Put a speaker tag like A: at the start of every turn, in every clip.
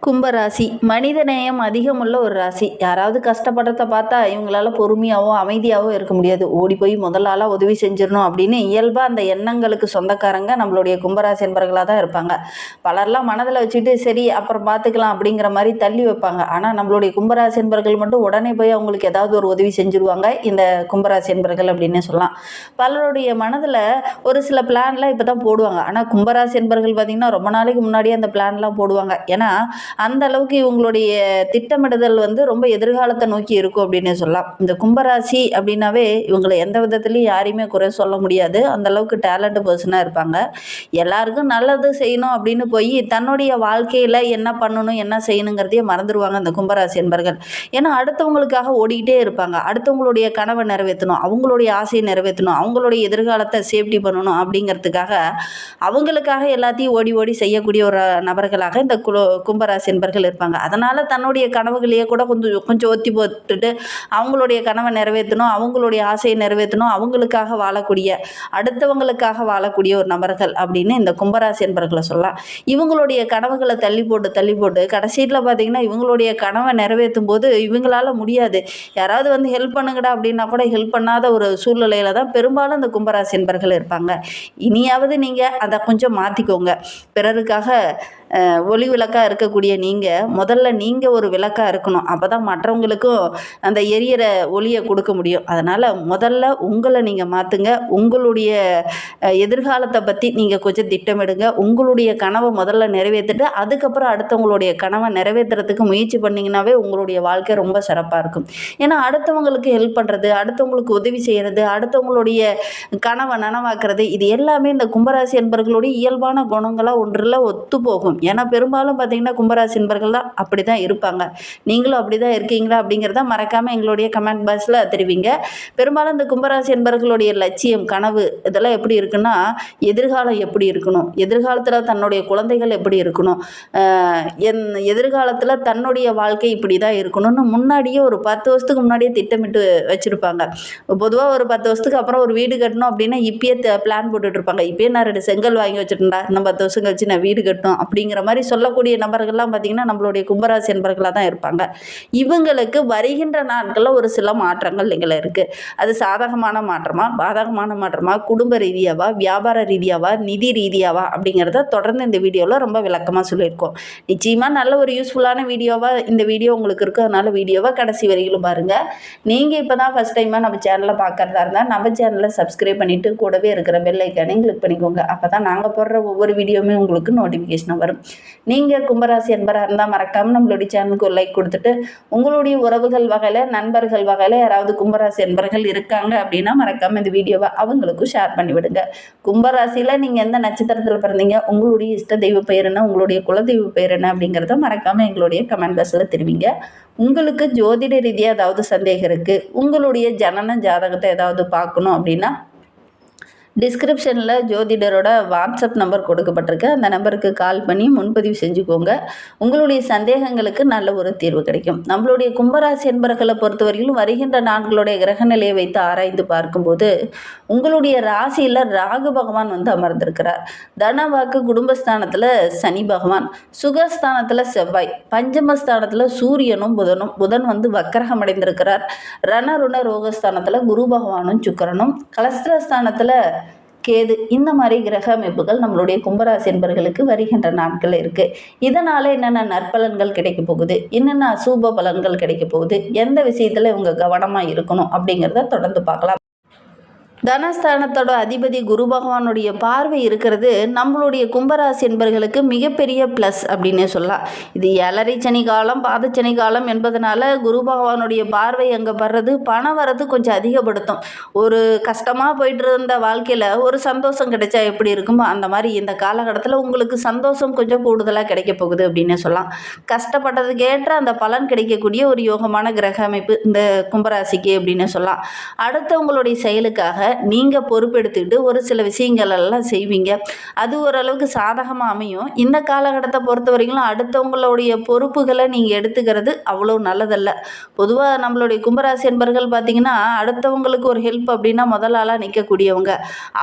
A: கும்பராசி மனிதநேயம் அதிகமுள்ள ஒரு ராசி. யாராவது கஷ்டப்படுறத பார்த்தா இவங்களால பொறுமையாவோ அமைதியாவோ இருக்க முடியாது. ஓடி போய் முதல் ஆளாக உதவி செஞ்சிடணும் அப்படின்னு இயல்பாக அந்த எண்ணங்களுக்கு சொந்தக்காரங்க நம்மளுடைய கும்பராசி என்பர்களாக தான் இருப்பாங்க. பலர்லாம் மனதில் வச்சுட்டு சரி அப்புறம் பார்த்துக்கலாம் அப்படிங்கிற மாதிரி தள்ளி வைப்பாங்க. ஆனால் நம்மளுடைய கும்பராசி என்பர்கள் மட்டும் உடனே போய் அவங்களுக்கு ஏதாவது ஒரு உதவி செஞ்சுருவாங்க இந்த கும்பராசி என்பர்கள் அப்படின்னு சொல்லலாம். பலருடைய மனதில் ஒரு சில பிளான்லாம் இப்போ தான் போடுவாங்க. ஆனால் கும்பராசி என்பர்கள் பார்த்திங்கன்னா ரொம்ப நாளைக்கு முன்னாடியே அந்த பிளான்லாம் போடுவாங்க. ஏன்னா அந்த அளவுக்கு இவங்களுடைய திட்டமிடுதல் ரொம்ப எதிர்காலத்தை நோக்கி இருக்கும் அப்படின்னு சொல்லலாம். இந்த கும்பராசி அப்படின்னாவே இவங்களை எந்த விதத்துலையும் யாரையுமே குறை சொல்ல முடியாது. அந்த அளவுக்கு டேலண்ட் பர்சனாக இருப்பாங்க. எல்லாருக்கும் நல்லது செய்யணும் அப்படின்னு போய் தன்னுடைய வாழ்க்கையில் என்ன பண்ணணும் என்ன செய்யணுங்கிறதையே மறந்துடுவாங்க அந்த கும்பராசி என்பர்கள். ஏன்னா அடுத்தவங்களுக்காக ஓடிக்கிட்டே இருப்பாங்க. அடுத்தவங்களுடைய கனவை நிறைவேற்றணும், அவங்களுடைய ஆசையை நிறைவேற்றணும், அவங்களுடைய எதிர்காலத்தை சேஃப்டி பண்ணணும் அப்படிங்கிறதுக்காக அவங்களுக்காக எல்லாத்தையும் ஓடி ஓடி செய்யக்கூடிய ஒரு நபர்களாக இந்த கும்பராசி என்பர்கள் இருப்பாங்க. அதனால் தன்னுடைய கனவுகளையே கூட கொஞ்சம் கொஞ்சம் ஒத்தி போட்டுட்டு அவங்களுடைய கனவை நிறைவேற்றணும், அவங்களுடைய ஆசையை நிறைவேற்றணும், அவங்களுக்காக வாழக்கூடிய அடுத்தவங்களுக்காக வாழக்கூடிய ஒரு நபர்கள் அப்படின்னு இந்த கும்பராசி என்பர்களை சொல்லலாம். இவங்களுடைய கனவுகளை தள்ளி போட்டு கடைசியில் பார்த்திங்கன்னா இவங்களுடைய கனவை நிறைவேற்றும் போது இவங்களால முடியாது. யாராவது ஹெல்ப் பண்ணுங்கடா அப்படின்னா கூட ஹெல்ப் பண்ணாத ஒரு சூழ்நிலையில தான் பெரும்பாலும் இந்த கும்பராசி என்பர்கள் இருப்பாங்க. இனியாவது நீங்கள் அதை கொஞ்சம் மாற்றிக்கோங்க. பிறருக்காக ஒளி விளக்காக இருக்கக்கூடிய முதல்ல நீங்கள் ஒரு விளக்காக இருக்கணும். அப்போ தான் மற்றவங்களுக்கும் அந்த எரியிற ஒளியை கொடுக்க முடியும். அதனால் முதல்ல உங்களை நீங்கள் மாற்றுங்க. உங்களுடைய எதிர்காலத்தை பற்றி நீங்கள் கொஞ்சம் திட்டமிடுங்க. உங்களுடைய கனவை முதல்ல நிறைவேற்றிட்டு அதுக்கப்புறம் அடுத்தவங்களுடைய கனவை நிறைவேற்றுறதுக்கு முயற்சி பண்ணிங்கன்னாவே உங்களுடைய வாழ்க்கை ரொம்ப சிறப்பாக இருக்கும். ஏன்னா அடுத்தவங்களுக்கு ஹெல்ப் பண்ணுறது, அடுத்தவங்களுக்கு உதவி செய்கிறது, அடுத்தவங்களுடைய கனவை நனவாக்குறது, இது எல்லாமே இந்த கும்பராசி என்பவர்களுடைய இயல்பான குணங்களாக ஒன்றில் ஒத்து போகும். ஏன்னா பெரும்பாலும் பார்த்திங்கன்னா கும்பராசி என்பர்கள் தான் அப்படி தான் இருப்பாங்க. நீங்களும் அப்படி தான் இருக்கீங்களா அப்படிங்கிறத மறக்காமல் எங்களுடைய கமெண்ட் பாக்ஸில் தெரிவிங்க. பெரும்பாலும் இந்த கும்பராசி என்பர்களுடைய லட்சியம், கனவு இதெல்லாம் எப்படி இருக்குன்னா, எதிர்காலம் எப்படி இருக்கணும், எதிர்காலத்தில் தன்னுடைய குழந்தைகள் எப்படி இருக்கணும், எதிர்காலத்தில் தன்னுடைய வாழ்க்கை இப்படி தான் இருக்கணும்னு முன்னாடியே ஒரு 10 வருஷத்துக்கு முன்னாடியே திட்டமிட்டு வச்சுருப்பாங்க. பொதுவாக ஒரு 10 வருஷத்துக்கு அப்புறம் ஒரு வீடு கட்டணும் அப்படின்னா இப்பயே பிளான் போட்டுட்டு இருப்பாங்க. இப்பயே நான் 2 செங்கல் வாங்கி வச்சுட்டேன்டா, இன்னும் 10 வருஷம் கழிச்சு நான் வீடு கட்டணும் அப்படிங்கிற மாதிரி சொல்லக்கூடிய நபர்கள்லாம் பார்த்திங்கன்னா நம்மளுடைய கும்பராசி என்பர்களாக தான் இருப்பாங்க. இவங்களுக்கு வருகின்ற நாட்களில் ஒரு சில மாற்றங்கள் இருக்குது. அது சாதகமான மாற்றமா, பாதகமான மாற்றமா, குடும்ப ரீதியாவா, வியாபார ரீதியாவா, நிதி ரீதியாவா அப்படிங்கிறத தொடர்ந்து இந்த வீடியோவில் ரொம்ப விளக்கமாக சொல்லியிருக்கோம். நிச்சயமாக நல்ல ஒரு யூஸ்ஃபுல்லான வீடியோவாக இந்த வீடியோ உங்களுக்கு இருக்குது. அதனால் வீடியோவை கடைசி வரையிலும் பாருங்கள். நீங்கள் இப்போ தான் ஃபஸ்ட் டைமாக நம்ம சேனலில் பார்க்குறதா இருந்தால் நம்ம சேனலை சப்ஸ்கிரைப் பண்ணிவிட்டு கூடவே இருக்கிற பெல் ஐக்கானையும் கிளிக் பண்ணிக்கோங்க. அப்போ தான் நாங்கள் போடுற ஒவ்வொரு வீடியோவுமே உங்களுக்கு நோட்டிஃபிகேஷனாக வரும். நீங்கள் கும்பராசி என்பராக இருந்தால் மறக்காமல் நம்மளுடைய சேனலுக்கு ஒரு லைக் கொடுத்துட்டு உங்களுடைய உறவுகள் வகையில், நண்பர்கள் வகையில் யாராவது கும்பராசி என்பர்கள் இருக்காங்க அப்படின்னா மறக்காமல் இந்த வீடியோவை அவங்களுக்கும் ஷேர் பண்ணிவிடுங்க. கும்பராசியில் நீங்கள் எந்த நட்சத்திரத்தில் பிறந்தீங்க, உங்களுடைய இஷ்ட தெய்வ பெயர் என்ன, உங்களுடைய குலதெய்வ பெயர் என்ன அப்படிங்கிறத மறக்காமல் எங்களுடைய கமெண்ட் பாக்ஸில் தெரிவிங்க. உங்களுக்கு ஜோதிட ரீதியாக ஏதாவது சந்தேகம் இருக்குது, உங்களுடைய ஜனன ஜாதகத்தை ஏதாவது பார்க்கணும் அப்படின்னா டிஸ்கிரிப்ஷனில் ஜோதிடரோட வாட்ஸ்அப் நம்பர் கொடுக்கப்பட்டிருக்கு. அந்த நம்பருக்கு கால் பண்ணி முன்பதிவு செஞ்சுக்கோங்க. உங்களுடைய சந்தேகங்களுக்கு நல்ல ஒரு தீர்வு கிடைக்கும். நம்மளுடைய கும்பராசி என்பர்களை பொறுத்தவரையிலும் வருகின்ற நாட்களுடைய கிரகநிலையை வைத்து ஆராய்ந்து பார்க்கும்போது உங்களுடைய ராசியில் ராகு பகவான் அமர்ந்திருக்கிறார். தனவாக்கு குடும்பஸ்தானத்தில் சனி பகவான், சுகஸ்தானத்தில் செவ்வாய், பஞ்சமஸ்தானத்தில் சூரியனும் புதனும். புதன் வக்கரகம் அடைந்திருக்கிறார். ரணருண ரோகஸ்தானத்தில் குரு பகவானும் சுக்கிரனும், கலஸ்திரஸ்தானத்தில் கேது. இந்த மாதிரி கிரக அமைப்புகள் நம்மளுடைய கும்பராசி என்பர்களுக்கு வருகின்ற நாட்கள் இருக்குது. இதனால் என்னென்ன நற்பலன்கள் கிடைக்க போகுது, என்னென்ன அசூப பலன்கள் கிடைக்க போகுது, எந்த விஷயத்தில் இவங்க கவனமாக இருக்கணும் அப்படிங்கிறத தொடர்ந்து பார்க்கலாம். தனஸ்தானத்தோட அதிபதி குரு பகவானுடைய பார்வை இருக்கிறது நம்மளுடைய கும்பராசி என்பர்களுக்கு மிகப்பெரிய ப்ளஸ் அப்படின்னே சொல்லலாம். இது 7.5 சனி காலம், பாதச்சனி காலம் என்பதனால குரு பகவானுடைய பார்வை அங்கே படுறது பண வரது கொஞ்சம் அதிகப்படுத்தும். ஒரு கஷ்டமாக போயிட்டு இருந்த வாழ்க்கையில் ஒரு சந்தோஷம் கிடைச்சா எப்படி இருக்குமோ அந்த மாதிரி இந்த காலகட்டத்தில் உங்களுக்கு சந்தோஷம் கொஞ்சம் கூடுதலாக கிடைக்க போகுது அப்படின்னே சொல்லலாம். கஷ்டப்பட்டதுக்கு ஏற்ற அந்த பலன் கிடைக்கக்கூடிய ஒரு யோகமான கிரக அமைப்பு இந்த கும்பராசிக்கு அப்படின்னு சொல்லலாம். அடுத்தவங்களுடைய செயலுக்காக நீங்கள் பொறுப்பெடுத்துக்கிட்டு ஒரு சில விஷயங்கள் எல்லாம் செய்வீங்க. அது ஓரளவுக்கு சாதகமாக அமையும். இந்த காலகட்டத்தை பொறுத்த வரைக்கும் அடுத்தவங்களுடைய பொறுப்புகளை நீங்கள் எடுத்துக்கிறது அவ்வளோ நல்லதல்ல. பொதுவாக நம்மளுடைய கும்பராசி என்பர்கள் பார்த்தீங்கன்னா, அடுத்தவங்களுக்கு ஒரு ஹெல்ப் அப்படின்னா முதல் ஆளாக நிற்கக்கூடியவங்க.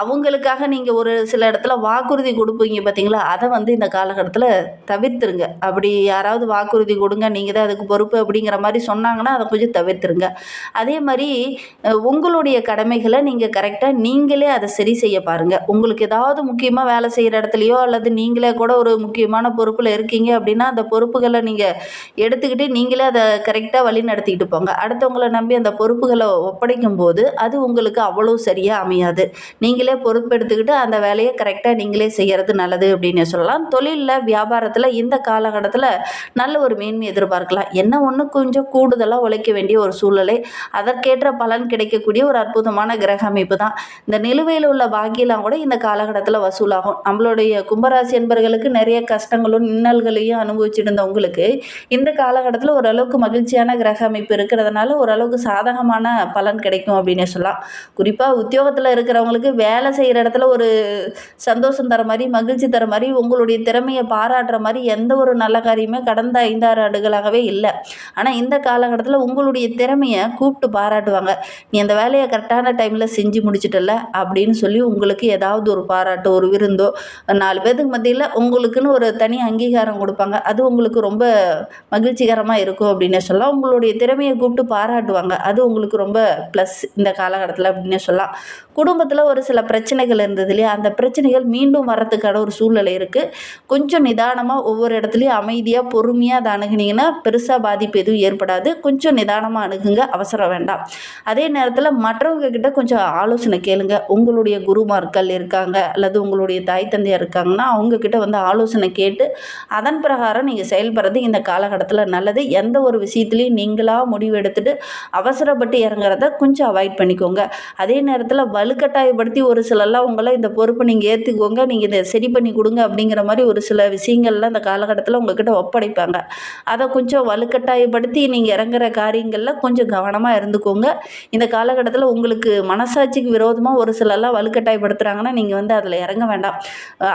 A: அவங்களுக்காக நீங்கள் ஒரு சில இடத்துல வாக்குறுதி கொடுப்பீங்க பார்த்தீங்களா, அதை இந்த காலகட்டத்தில் தவிர்த்துருங்க. அப்படி யாராவது வாக்குறுதி கொடுங்க, நீங்கள் தான் அதுக்கு பொறுப்பு அப்படிங்கிற மாதிரி சொன்னாங்கன்னா அதை கொஞ்சம் தவிர்த்துருங்க. அதே மாதிரி உங்களுடைய கடமைகளை நீங்கள் கரெக்டாக நீங்களே அதை சரி செய்ய பாருங்கள். உங்களுக்கு ஏதாவது முக்கியமாக வேலை செய்கிற இடத்துலையோ அல்லது நீங்களே கூட ஒரு முக்கியமான பொறுப்பில் இருக்கீங்க அப்படின்னா, அந்த பொறுப்புகளை நீங்கள் எடுத்துக்கிட்டு நீங்களே அதை கரெக்டாக வழி நடத்திக்கிட்டு போங்க. அடுத்தவங்களை நம்பி அந்த பொறுப்புகளை ஒப்படைக்கும் போது அது உங்களுக்கு அவ்வளோ சரியாக அமையாது. நீங்களே பொறுப்பெடுத்துக்கிட்டு அந்த வேலையை கரெக்டாக நீங்களே செய்கிறது நல்லது அப்படின்னு சொல்லலாம். தொழிலில் வியாபாரத்தில் இந்த காலகட்டத்தில் நல்ல ஒரு மேன்மை எதிர்பார்க்கலாம். என்ன ஒன்று கொஞ்சம் கூடுதலாக உழைக்க வேண்டிய ஒரு சூழ்நிலை, அதற்கேற்ற பலன் கிடைக்கக்கூடிய ஒரு அற்புதமான கிரக அமைப்பு தான். இந்த நிலுவையில் உள்ள பாக்கியெல்லாம் கூட இந்த காலகட்டத்தில் வசூலாகும். நம்மளுடைய கும்பராசி என்பர்களுக்கு நிறைய கஷ்டங்களும் இன்னல்களையும் அனுபவிச்சுட்டு இருந்த உங்களுக்கு இந்த காலகட்டத்தில் ஓரளவுக்கு மகிழ்ச்சியான கிரக அமைப்பு இருக்கிறதுனால ஓரளவுக்கு சாதகமான பலன் கிடைக்கும் அப்படின்னு சொல்லலாம். குறிப்பாக உத்தியோகத்தில் இருக்கிறவங்களுக்கு வேலை செய்கிற இடத்துல ஒரு சந்தோஷம் தர மாதிரி, மகிழ்ச்சி தர மாதிரி, உங்களுடைய திறமையை பாராட்டுற மாதிரி எந்த ஒரு நல்ல காரியமே கடந்த 5-6 ஆண்டுகளாகவே இல்லை. ஆனால் இந்த காலகட்டத்தில் உங்களுடைய திறமையை கூப்பிட்டு பாராட்டுவாங்க. நீ அந்த வேலையை கரெக்டான டைமில் செஞ்சு முடிச்சிட்டல அப்படின்னு சொல்லி உங்களுக்கு ஏதாவது ஒரு பாராட்டோ ஒரு விருந்தோ 4 பேருக்கு மத்தியில் உங்களுக்குன்னு ஒரு தனி அங்கீகாரம் கொடுப்பாங்க. அது உங்களுக்கு ரொம்ப மகிழ்ச்சிகரமாக இருக்கும் அப்படின்னு சொல்லலாம். உங்களுடைய திறமையை கூப்பிட்டு பாராட்டுவாங்க. அது உங்களுக்கு ரொம்ப ப்ளஸ் இந்த காலகட்டத்தில் அப்படின்னு சொல்லலாம். குடும்பத்தில் ஒரு சில பிரச்சனைகள் இருந்தது இல்லையா, அந்த பிரச்சனைகள் மீண்டும் வரத்துக்கான ஒரு சூழ்நிலை இருக்குது. கொஞ்சம் நிதானமாக ஒவ்வொரு இடத்துலையும் அமைதியாக பொறுமையாக அதை அணுகுனீங்கன்னா பெருசாக பாதிப்பு எதுவும் ஏற்படாது. கொஞ்சம் நிதானமாக அணுகுங்க, அவசரம் வேண்டாம். அதே நேரத்தில் மற்றவங்க கிட்ட கொஞ்சம் ஆலோசனை கேளுங்க. உங்களுடைய குருமார்கள் இருக்காங்க அல்லது உங்களுடைய தாய் தந்தையார் இருக்காங்கன்னா அவங்கக்கிட்ட ஆலோசனை கேட்டு அதன் பிரகாரம் நீங்கள் செயல்படுறது இந்த காலகட்டத்தில் நல்லது. எந்த ஒரு விஷயத்துலையும் நீங்களாக முடிவு எடுத்துட்டு அவசரப்பட்டு இறங்குறத கொஞ்சம் அவாய்ட் பண்ணிக்கோங்க. அதே நேரத்தில் வலுக்கட்டாயப்படுத்தி ஒரு சிலர்லாம் உங்களை இந்த பொறுப்பை நீங்கள் ஏற்றுக்கோங்க, நீங்கள் இதை சரி பண்ணி கொடுங்க அப்படிங்கிற மாதிரி ஒரு சில விஷயங்கள்லாம் இந்த காலகட்டத்தில் உங்ககிட்ட ஒப்படைப்பாங்க. அதை கொஞ்சம் வலுக்கட்டாயப்படுத்தி நீங்கள் இறங்குற காரியங்களில் கொஞ்சம் கவனமாக இருந்துக்கோங்க. இந்த காலகட்டத்தில் உங்களுக்கு மனசாட்சிக்கு விரோதமாக ஒரு சிலர்லாம் வலுக்கட்டாயப்படுத்துகிறாங்கன்னா நீங்கள் அதில் இறங்க வேண்டாம்.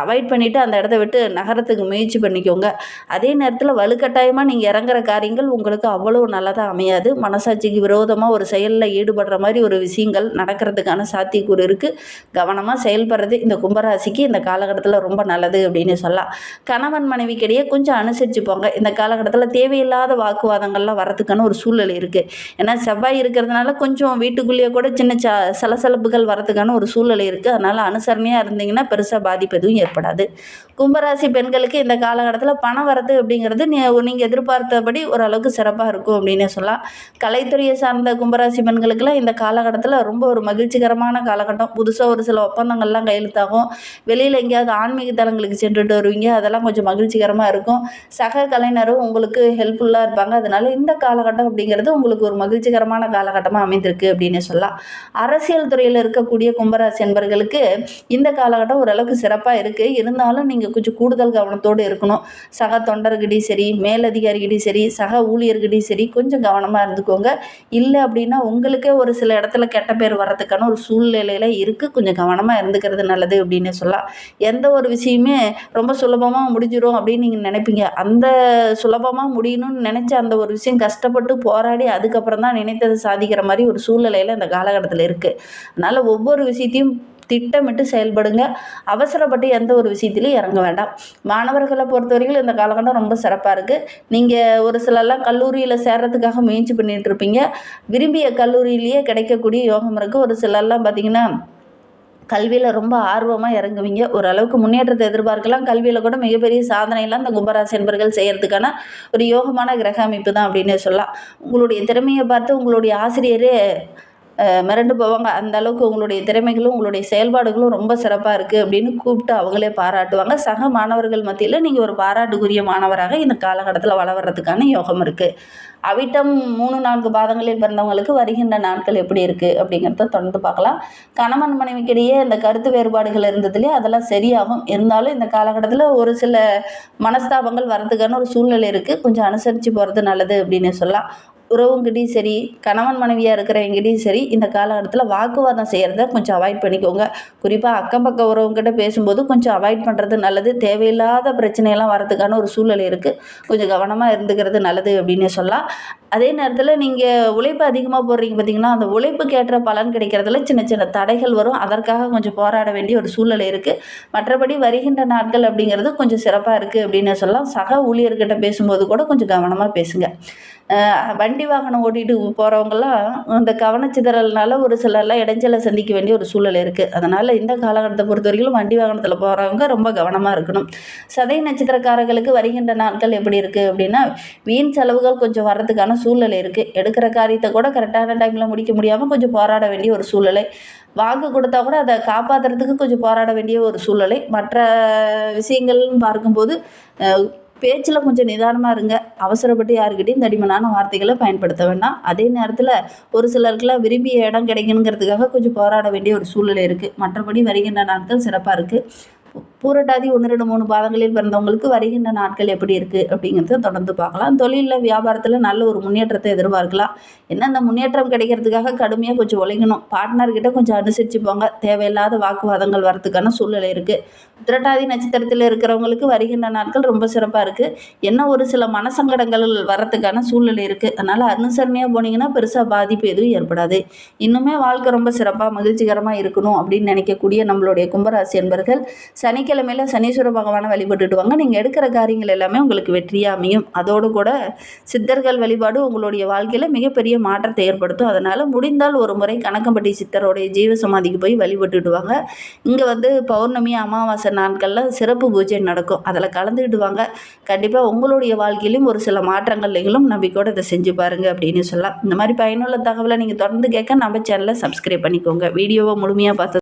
A: அவாய்ட் பண்ணிவிட்டு அந்த இடத்த விட்டு நகரத்துக்கு முயற்சி பண்ணிக்கோங்க. அதே நேரத்தில் வலுக்கட்டாயமாக நீங்கள் இறங்குற காரியங்கள் உங்களுக்கு அவ்வளோ நல்லதாக அமையாது. மனசாட்சிக்கு விரோதமாக ஒரு செயலில் ஈடுபடுற மாதிரி ஒரு விஷயங்கள் நடக்கிறதுக்கான சாத்தியக்கூறு இருக்குது. கவனமாக செயல்படுறது இந்த கும்பராசிக்கு இந்த காலகட்டத்தில் ரொம்ப நல்லது அப்படின்னு சொல்லலாம். கணவன் மனைவிக்கிடையே கொஞ்சம் அனுசரித்து போங்க. இந்த காலகட்டத்தில் தேவையில்லாத வாக்குவாதங்கள்லாம் வரதுக்கான ஒரு சூழ்நிலை இருக்குது. ஏன்னா செவ்வாய் இருக்கிறதுனால கொஞ்சம் வீட்டுக்குள்ளேயே கூட சின்ன சலசலப்புகள் வரதுக்கான ஒரு சூழ்நிலை இருக்குது. அதனால் அனுசரணையாக இருந்தீங்கன்னா பெருசாக பாதிப்பு எதுவும் ஏற்படாது. கும்பராசி பெண்களுக்கு இந்த காலகட்டத்தில் பணம் வரது அப்படிங்கிறது நீங்கள் எதிர்பார்த்தபடி ஓரளவுக்கு சிறப்பாக இருக்கும் அப்படின்னே சொல்லலாம். கலைத்துறையை சார்ந்த கும்பராசி பெண்களுக்கெல்லாம் இந்த காலகட்டத்தில் ரொம்ப ஒரு மகிழ்ச்சிகரமான காலகட்டம். புதுசாக ஒரு சில ஒப்பந்தங்கள்லாம் கையெழுத்தாகும். வெளியில் எங்கேயாவது ஆன்மீக தலங்களுக்கு சென்றுட்டு வருவீங்க. அதெல்லாம் கொஞ்சம் மகிழ்ச்சிகரமாக இருக்கும். சக கலைஞரும் உங்களுக்கு ஹெல்ப்ஃபுல்லாக இருப்பாங்க. அதனால் இந்த காலகட்டம் அப்படிங்கிறது உங்களுக்கு ஒரு மகிழ்ச்சிகரமான காலகட்டமாக அமைந்திருக்கு அப்படின்னு சொல்லலாம். அரசியல் துறையில் இருக்கக்கூடிய கும்பராசி என்பர்களுக்கு இந்த காலகட்டம் ஓரளவுக்கு சிறப்பாக இருக்குது. இருந்தாலும் நீங்கள் கொஞ்சம் கூடுதல் கவனத்தோடு இருக்கணும். சக தொண்டர்கிட்டையும் சரி, மேலதிகாரிகிட்டையும் சரி, சக ஊழியர்கிட்டையும் சரி கொஞ்சம் கவனமாக இருந்துக்கோங்க. இல்லை அப்படின்னா உங்களுக்கே ஒரு சில இடத்துல கெட்ட பேர் வர்றதுக்கான ஒரு சூழ்நிலையில் இருக்குது. கொஞ்சம் கவனமாக இருந்துக்கிறது நல்லது அப்படின்னு சொல்லலாம். எந்த ஒரு விஷயமே ரொம்ப சுலபமாக முடிஞ்சிடும் அப்படின்னு நீங்கள் நினைப்பீங்க. அந்த சுலபமாக முடியணும்னு நினச்ச அந்த ஒரு விஷயம் கஷ்டப்பட்டு போராடி அதுக்கப்புறம் தான் நினைத்தது சாதிக்கிற மாதிரி ஒரு சூழ்நிலையில் இந்த காலகட்டத்தில் இருக்குது. அதனால் ஒவ்வொரு விஷயத்தையும் திட்டமிட்டு செயல்படுங்க. அவசரப்பட்டு எந்த ஒரு விஷயத்திலையும் இறங்க வேண்டாம். மாணவர்களை பொறுத்தவரைக்கும் இந்த காலகட்டம் ரொம்ப சிறப்பாக இருக்குது. நீங்கள் ஒரு சிலர்லாம் கல்லூரியில் சேர்றதுக்காக முயற்சி பண்ணிகிட்டு இருப்பீங்க. விரும்பிய கல்லூரியிலேயே கிடைக்கக்கூடிய யோகம் இருக்குது. ஒரு சிலர்லாம் பார்த்திங்கன்னா கல்வியில் ரொம்ப ஆர்வமாக இறங்குவீங்க. ஓரளவுக்கு முன்னேற்றத்தை எதிர்பார்க்கலாம். கல்வியில் கூட மிகப்பெரிய சாதனையெல்லாம் இந்த கும்பராசி என்பர்கள் செய்கிறதுக்கான ஒரு யோகமான கிரக அமைப்பு தான் அப்படின்னே சொல்லலாம். உங்களுடைய திறமையை பார்த்து உங்களுடைய ஆசிரியரே மிரண்டு போவாங்க. அந்த அளவுக்கு உங்களுடைய திறமைகளும் உங்களுடைய செயல்பாடுகளும் ரொம்ப சிறப்பாக இருக்குது அப்படின்னு கூப்பிட்டு அவங்களே பாராட்டுவாங்க. சக மாணவர்கள் மத்தியில் நீங்கள் ஒரு பாராட்டுக்குரிய மாணவராக இந்த காலகட்டத்தில் வளர்கிறதுக்கான யோகம் இருக்குது. அவிட்டம் 3-4 பாதங்களில் பிறந்தவங்களுக்கு வருகின்ற நாட்கள் எப்படி இருக்குது அப்படிங்கிறத தொடர்ந்து பார்க்கலாம். கணவன் மனைவிக்கிடையே இந்த கருத்து வேறுபாடுகள் இருந்ததுலேயே அதெல்லாம் சரியாகும். இருந்தாலும் இந்த காலகட்டத்தில் ஒரு சில மனஸ்தாபங்கள் வரதுக்கான ஒரு சூழ்நிலை இருக்குது. கொஞ்சம் அனுசரித்து போகிறது நல்லது அப்படின்னு சொல்லலாம். உறவுங்கிட்டையும் சரி, கணவன் மனைவியாக இருக்கிறவங்ககிட்டையும் சரி, இந்த காலகட்டத்தில் வாக்குவாதம் செய்கிறத கொஞ்சம் அவாய்ட் பண்ணிக்கோங்க. குறிப்பாக அக்கம் பக்கம் உறவுங்கிட்ட பேசும்போது கொஞ்சம் அவாய்ட் பண்ணுறது நல்லது. தேவையில்லாத பிரச்சனையெல்லாம் வரதுக்கான ஒரு சூழ்நிலை இருக்குது. கொஞ்சம் கவனமாக இருந்துக்கிறது நல்லது அப்படின்னே சொல்லலாம். அதே நேரத்தில் நீங்கள் உழைப்பு அதிகமாக போடுறீங்க பார்த்தீங்கன்னா, அந்த உழைப்புக்கு ஏற்ற பலன் கிடைக்கிறதுல சின்ன சின்ன தடைகள் வரும். அதற்காக கொஞ்சம் போராட வேண்டிய ஒரு சூழ்நிலை இருக்குது. மற்றபடி வருகின்ற நாட்கள் அப்படிங்கிறது கொஞ்சம் சிறப்பாக இருக்குது அப்படின்னே சொல்லலாம். சக ஊழியர்கிட்ட பேசும்போது கூட கொஞ்சம் கவனமாக பேசுங்க. வண்டி வாகனம் ஓட்டிகிட்டு போகிறவங்கலாம் அந்த கவனச்சிதறல்னால ஒரு சிலர்லாம் இடைஞ்சலை சந்திக்க வேண்டிய ஒரு சூழ்நிலை இருக்குது. அதனால் இந்த காலகட்டத்தை பொறுத்தவரைக்கும் வண்டி வாகனத்தில் போகிறவங்க ரொம்ப கவனமாக இருக்கணும். சதய நட்சத்திரக்காரர்களுக்கு வருகின்ற நாட்கள் எப்படி இருக்குது அப்படின்னா, வீண் செலவுகள் கொஞ்சம் வர்றதுக்கான சூழ்நிலை இருக்குது. எடுக்கிற காரியத்தை கூட கரெக்டான டைமில் முடிக்க முடியாமல் கொஞ்சம் போராட வேண்டிய ஒரு சூழ்நிலை. வாக்கு கொடுத்தா கூட அதை காப்பாற்றுறதுக்கு கொஞ்சம் போராட வேண்டிய ஒரு சூழ்நிலை. மற்ற விஷயங்கள்னு பார்க்கும்போது பேச்சில் கொஞ்சம் நிதானமாக இருங்க. அவசரப்பட்டு யாருக்கிட்டையும் தடிமனான வார்த்தைகளை பயன்படுத்த வேண்டாம். அதே நேரத்தில் ஒரு சிலருக்குலாம் விரும்பிய இடம் கிடைக்கணுங்கிறதுக்காக கொஞ்சம் போராட வேண்டிய ஒரு சூழ்நிலை இருக்குது. மற்றபடி வருகின்ற நாட்கள் சிறப்பாக இருக்குது. பூரட்டாதி 1, 2, 3 பாதங்களில் பிறந்தவங்களுக்கு வருகின்ற நாட்கள் எப்படி இருக்குது அப்படிங்கிறத தொடர்ந்து பார்க்கலாம். தொழிலில் வியாபாரத்தில் நல்ல ஒரு முன்னேற்றத்தை எதிர்பார்க்கலாம். என்ன அந்த முன்னேற்றம் கிடைக்கிறதுக்காக கடுமையாக கொஞ்சம் உழைக்கணும். பார்ட்னர்கிட்ட கொஞ்சம் அனுசரித்து போங்க. தேவையில்லாத வாக்குவாதங்கள் வரதுக்கான சூழ்நிலை இருக்குது. உத்திரட்டாதி நட்சத்திரத்தில் இருக்கிறவங்களுக்கு வருகின்ற நாட்கள் ரொம்ப சிறப்பாக இருக்குது. என்ன ஒரு சில மனசங்கடங்கள் வரத்துக்கான சூழ்நிலை இருக்குது. அதனால் அனுசரணையாக போனீங்கன்னா பெருசாக பாதிப்பு எதுவும் ஏற்படாது. இன்னுமே வாழ்க்கை ரொம்ப சிறப்பாக மகிழ்ச்சிகரமாக இருக்கணும் அப்படின்னு நினைக்கக்கூடிய நம்மளுடைய கும்பராசி என்பர்கள் சனிக்கிழமையில் சனீஸ்வர பகவானை வழிபட்டுட்டு வாங்க. நீங்கள் எடுக்கிற காரியங்கள் எல்லாமே உங்களுக்கு வெற்றியாக அமையும். அதோடு கூட சித்தர்கள் வழிபாடு உங்களுடைய வாழ்க்கையில் மிகப்பெரிய மாற்றத்தை ஏற்படுத்தும். அதனால் முடிந்தால் ஒரு முறை கணக்கம்பட்டி சித்தருடைய ஜீவ சமாதிக்கு போய் வழிபட்டுட்டு வாங்க. இங்கே பௌர்ணமி அமாவாசை நாட்களில் சிறப்பு பூஜை நடக்கும். அதில் கலந்துக்கிட்டு வாங்க. கண்டிப்பாக உங்களுடைய வாழ்க்கையிலும் ஒரு சில மாற்றங்கள் நிகழும். நம்பிக்கையோடு இதை செஞ்சு பாருங்கள் அப்படின்னு சொல்லலாம். இந்த மாதிரி பயனுள்ள தகவலை நீங்கள் தொடர்ந்து கேட்க நம்ம சேனலை சப்ஸ்கிரைப் பண்ணிக்கோங்க. வீடியோவை முழுமையாக பார்த்து